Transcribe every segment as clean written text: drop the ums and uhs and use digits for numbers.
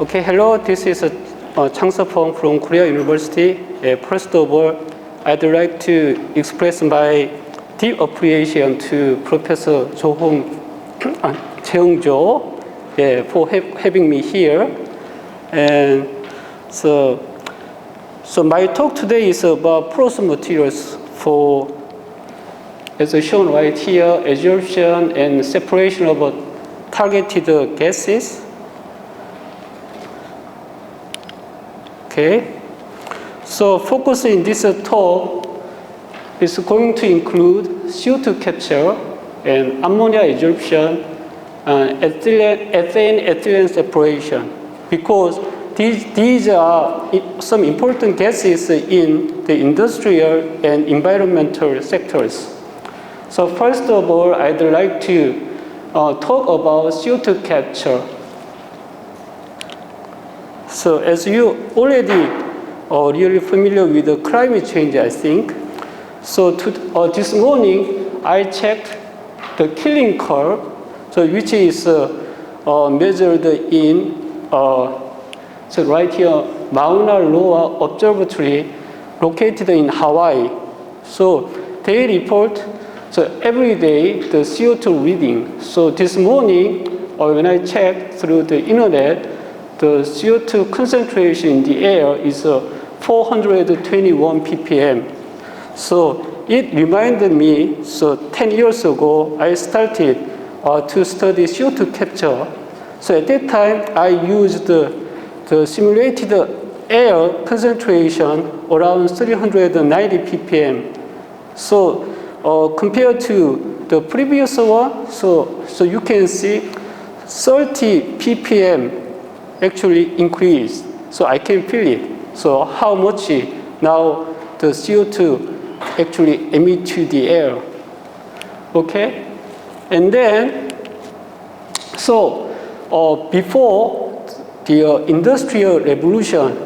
Okay, hello, this is Chang Seo-pong from Korea University. First of all, I'd like to express my deep appreciation to Professor Jeong-jo for having me here. And so my talk today is about porous materials for, as shown right here, adsorption and separation of targeted gases. Okay, so focus in this talk is going to include CO2 capture and ammonia adsorption, ethane separation, because these are some important gases in the industrial and environmental sectors. So first of all, I'd like to talk about CO2 capture. So as you already really familiar with the climate change, I think. So this morning, I checked the killing curve, so which is measured in, so right here, Mauna Loa Observatory located in Hawaii. So they report, so every day, the CO2 reading. So this morning, when I checked through the internet, the CO2 concentration in the air is 421 ppm. So it reminded me, so 10 years ago, I started to study CO2 capture. So at that time, I used the simulated air concentration around 390 ppm. So compared to the previous one, so you can see 30 ppm actually increased. So I can feel it. So how much now the CO2 actually emit to the air. Okay? And then, so before the industrial revolution,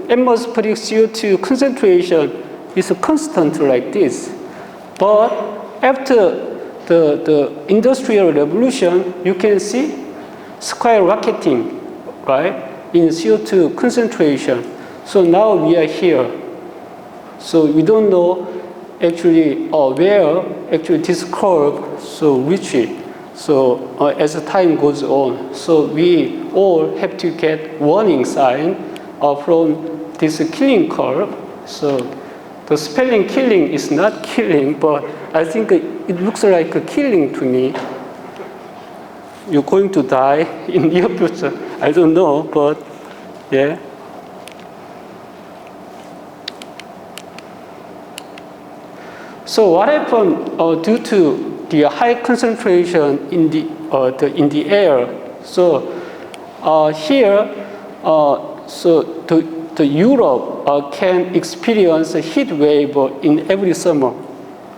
atmospheric CO2 concentration is constant like this. But after the industrial revolution, you can see skyrocketing, right, in CO2 concentration. So now we are here. So we don't know actually where actually this curve so reach it. So as the time goes on, so we all have to get warning sign from this killing curve. So the spelling killing is not killing, but I think it looks like a killing to me. You're going to die in near future. I don't know, but yeah. So what happened due to the high concentration in the air? So here, so the Europe can experience a heat wave in every summer.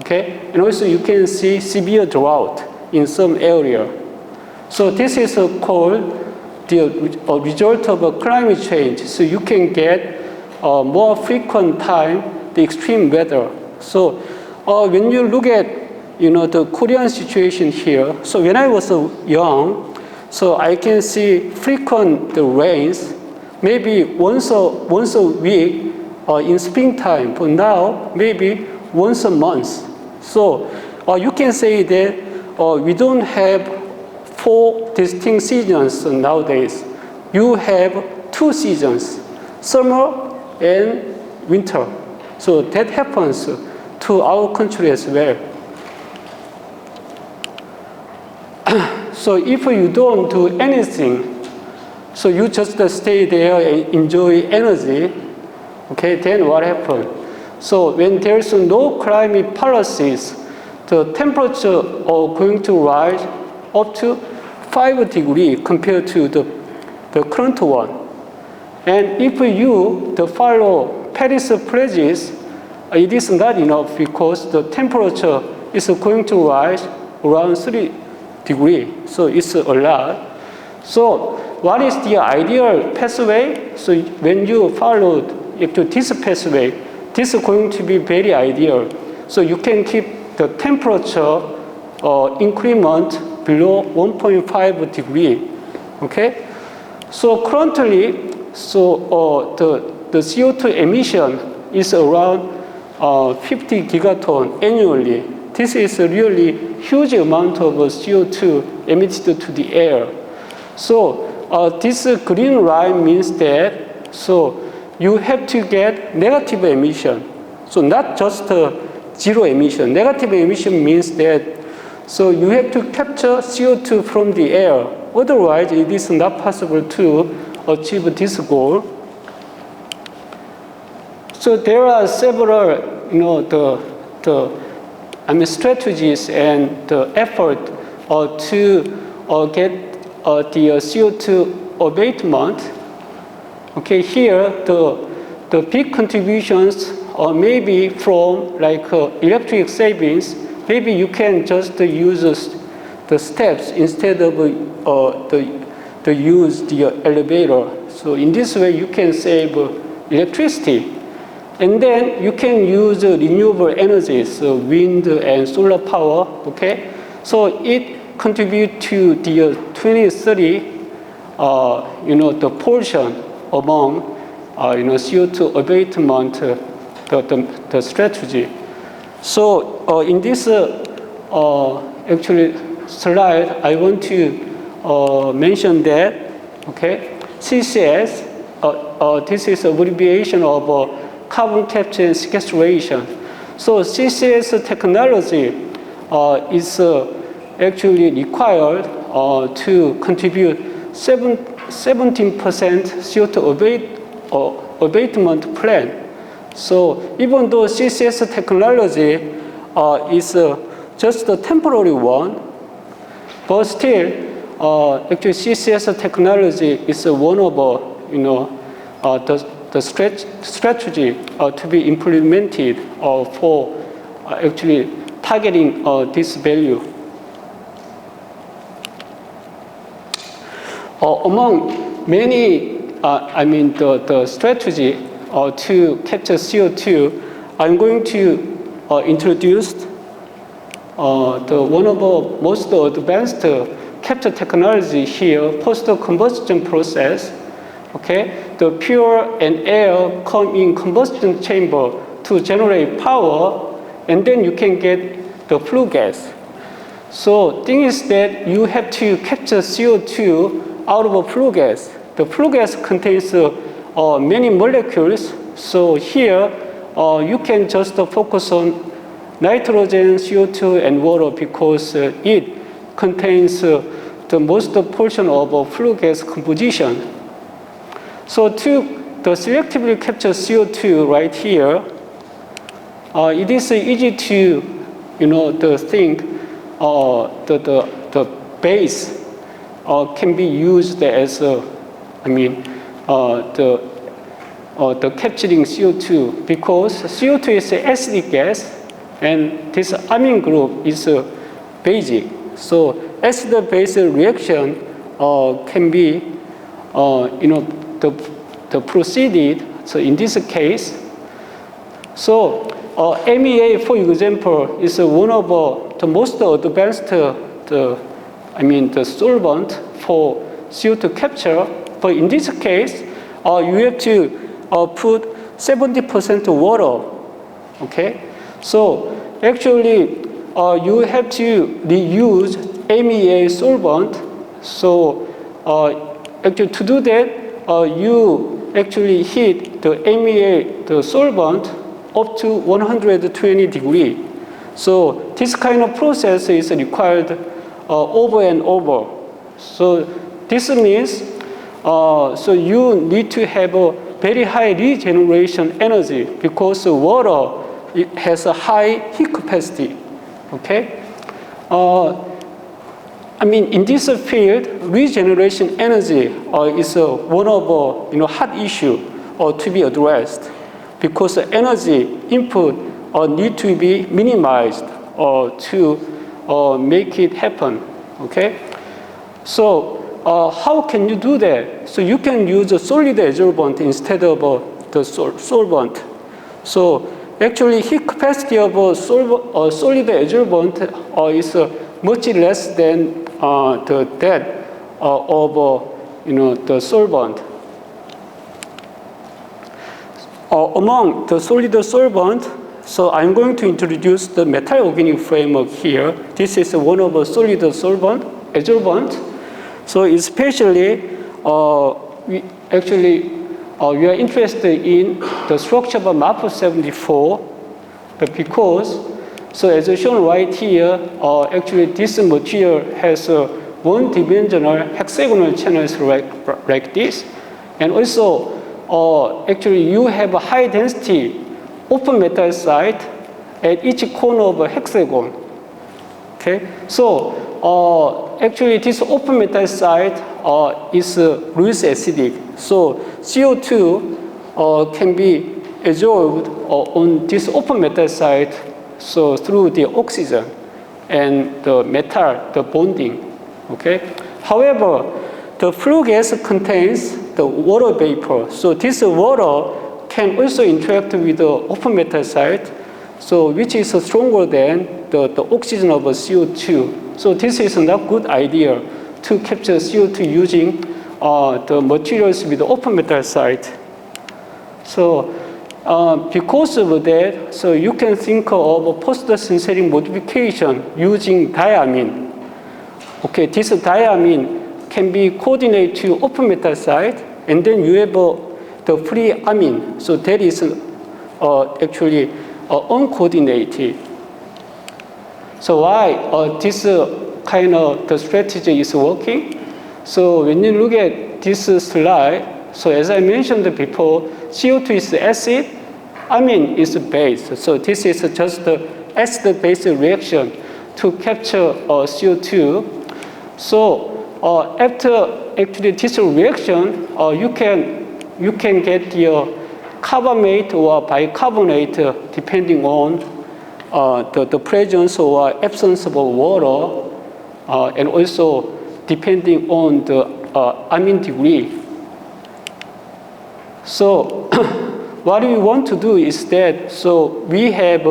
Okay, and also you can see severe drought in some area. So this is called the result of climate change. So you can get more frequent time the extreme weather. So when you look at the Korean situation here, so when I was young, so I can see frequent the rains, maybe once a week in springtime, but now maybe once a month. So you can say that we don't have 4 distinct seasons nowadays. You have 2 seasons, summer and winter. So that happens to our country as well. So if you don't do anything, so you just stay there and enjoy energy, okay, then what happens? So when there's no climate policies, the temperature are going to rise up to 5 degrees compared to the current one. And if you follow Paris pledges, it is not enough because the temperature is going to rise around 3 degrees. So it's a lot. So what is the ideal pathway? So when you follow this pathway, this is going to be very ideal. So you can keep the temperature increment below 1.5 degree. Okay? So currently, the CO2 emission is around 50 gigaton annually. This is a really huge amount of CO2 emitted to the air. So this green line means that you have to get negative emission. So not just zero emission. Negative emission means that you have to capture CO2 from the air. Otherwise, it is not possible to achieve this goal. So there are several, strategies and the effort to get the CO2 abatement. Okay, here the big contributions maybe from like electric savings. Maybe you can just use the steps instead of use the elevator. So in this way, you can save electricity. And then you can use renewable energies, wind and solar power, okay? So it contributes to the 2030, the portion among, CO2 abatement, the strategy. So in this actually slide, I want to mention that, okay, CCS, this is abbreviation of carbon capture and sequestration. So CCS technology is actually required to contribute 17% CO2 abatement plan. So even though CCS technology is just a temporary one, but still, actually CCS technology is one of the strategy to be implemented for actually targeting this value. Among many, the strategy to capture CO2, I'm going to introduce one of the most advanced capture technology here, post-combustion process. Okay, the fuel and air come in combustion chamber to generate power, and then you can get the flue gas. So thing is that you have to capture CO2 out of a flue gas. The flue gas contains many molecules. So here you can just focus on nitrogen, CO2, and water because it contains the most portion of flue gas composition. So to the selectively capture CO2 right here, it is easy to, think the base can be used as the capturing CO2 because CO2 is an acidic gas and this amine group is basic. So acid-base reaction can be, the proceeded. So in this case, so MEA, for example, is one of the most advanced, the solvent for CO2 capture. But in this case, you have to put 70% water. Okay, so actually you have to reuse MEA solvent. So actually to do that, you actually heat the MEA, the solvent, up to 120 degrees. So this kind of process is required over and over. So this means, so you need to have a very high regeneration energy because water it has a high heat capacity. Okay. In this field, regeneration energy is one of hot issue to be addressed because the energy input need to be minimized to make it happen. Okay, so how can you do that? So you can use a solid adsorbent instead of the solvent. So actually, heat capacity of a solid adsorbent is much less than that of the solvent. Among the solid solvent, so I'm going to introduce the metal organic framework here. This is one of a solid solvent, adsorbent. So especially, we are interested in the structure of MAP74, because, so as shown right here, actually this material has one-dimensional hexagonal channels like this, and also actually you have a high density open metal site at each corner of a hexagon. Okay, so actually this open metal site is Lewis acidic. So CO2 can be absorbed on this open metal site, so through the oxygen and the metal, the bonding. Okay. However, the flue gas contains the water vapor. So this water can also interact with the open metal site, so which is stronger than the oxygen of CO2. So this is not good idea to capture CO2 using the materials with the open metal site. So because of that, so you can think of a post-synthetic modification using diamine. Okay, this diamine can be coordinated to open metal site, and then you have the free amine. So that is actually uncoordinated. So why this kind of the strategy is working? So when you look at this slide, so as I mentioned before, CO2 is acid, amine is base. So this is just the acid-base reaction to capture CO2. So after actually this reaction, you can get your carbamate or bicarbonate depending on the presence or absence of water, and also depending on the amine degree. So what we want to do is that, so we have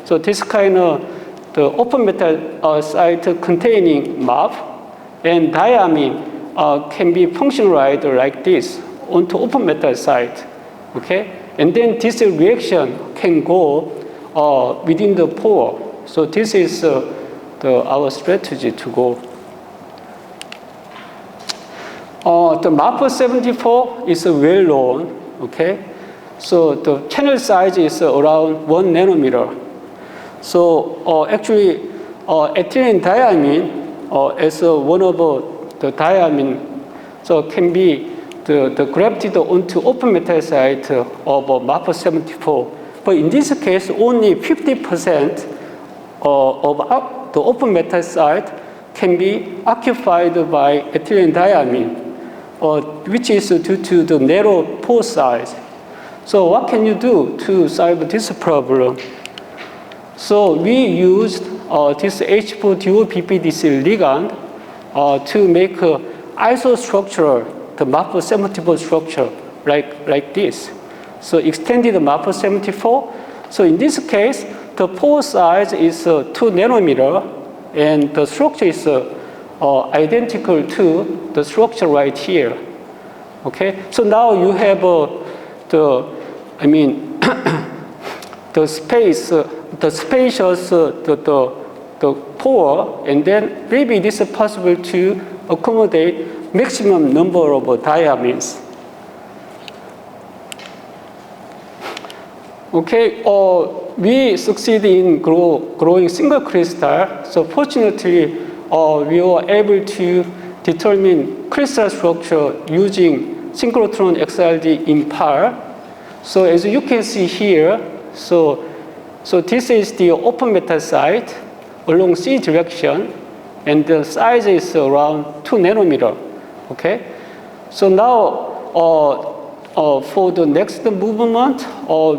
so this kind of the open metal site containing MAP, and diamine can be functionalized like this onto open metal site. Okay, and then this reaction can go within the pore. So this is our strategy to go. The MAP74 is well known. Okay, so the channel size is around 1 nanometer. So actually, ethylene diamine as one of the diamine, so can be the grafted onto open metal site of MAP74. But in this case, only 50% of the open metal site can be occupied by ethylene diamine, which is due to the narrow pore size. So what can you do to solve this problem? So we used this H4-DOPPDC ligand to make isostructural, the MAP74 structure like this. So extended MAP74. So in this case, the pore size is 2 nanometer, and the structure is identical to the structure right here. Okay, so now you have the space, the spacious, the pore, and then maybe it is possible to accommodate maximum number of diamines. Okay, we succeed in growing single crystal. So fortunately, we were able to determine crystal structure using synchrotron XRD in PAR. So as you can see here, so this is the open metal site along C direction, and the size is around 2 nanometer. Okay, so now for the next movement,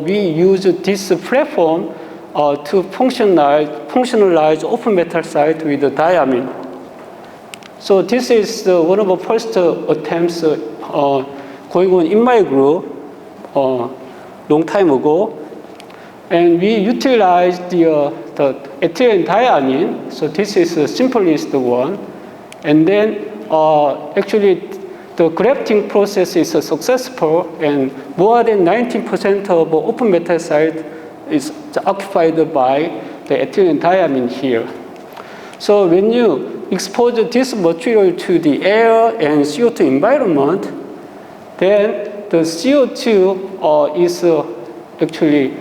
we use this platform to functionalize open metal site with the diamine. So this is one of the first attempts going on in my group long time ago, and we utilized the ethylene diamine. So this is the simplest one, and then actually the grafting process is successful and more than 19% of open metal site is occupied by the ethylene diamine here. So when you expose this material to the air and CO2 environment, then the CO2 is actually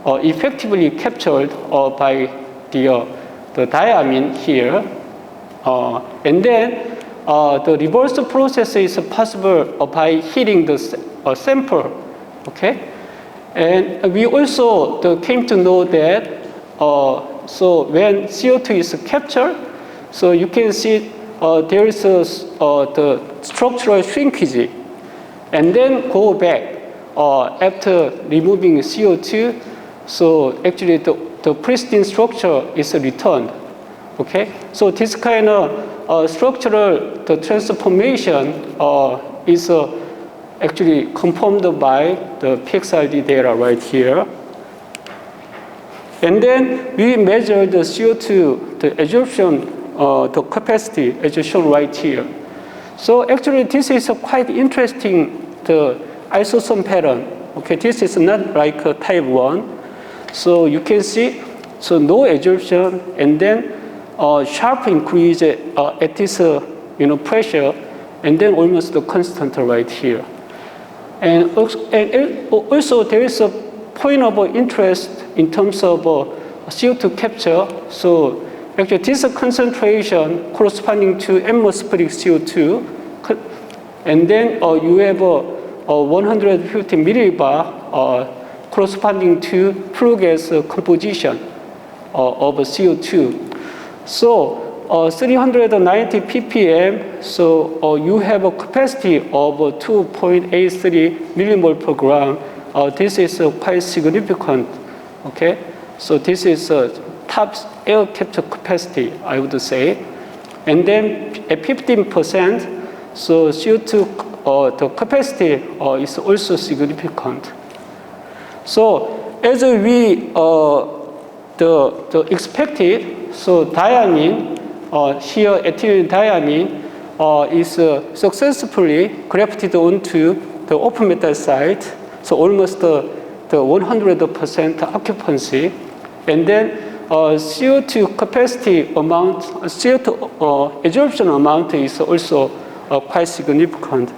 effectively captured by the diamine here. And then the reverse process is possible by heating the sample, okay? And we also came to know that so when CO2 is captured, so you can see there is the structural shrinkage, and then go back after removing CO2. So actually the pristine structure is returned. Okay, so this kind of structural transformation is actually confirmed by the PXRD data right here. And then we measure the CO2, the adsorption, the capacity as shown right here. So actually this is a quite interesting the isotherm pattern. Okay, this is not like a type 1. So you can see, so no adsorption, and then sharp increase at this pressure, and then almost the constant right here. And also there is a point of interest in terms of CO2 capture. So actually this concentration corresponding to atmospheric CO2, and then you have 150 millibar corresponding to flue gas composition of CO2. So 390 ppm, so you have a capacity of 2.83 millimole per gram. This is quite significant, okay? So this is top air capture capacity, I would say. And then at 15%, so CO2, the capacity is also significant. So as we the expected, so diamine, here ethylene diamine is successfully grafted onto the open metal site, so almost the 100% occupancy. And then CO2 capacity amount, CO2 adsorption amount is also quite significant.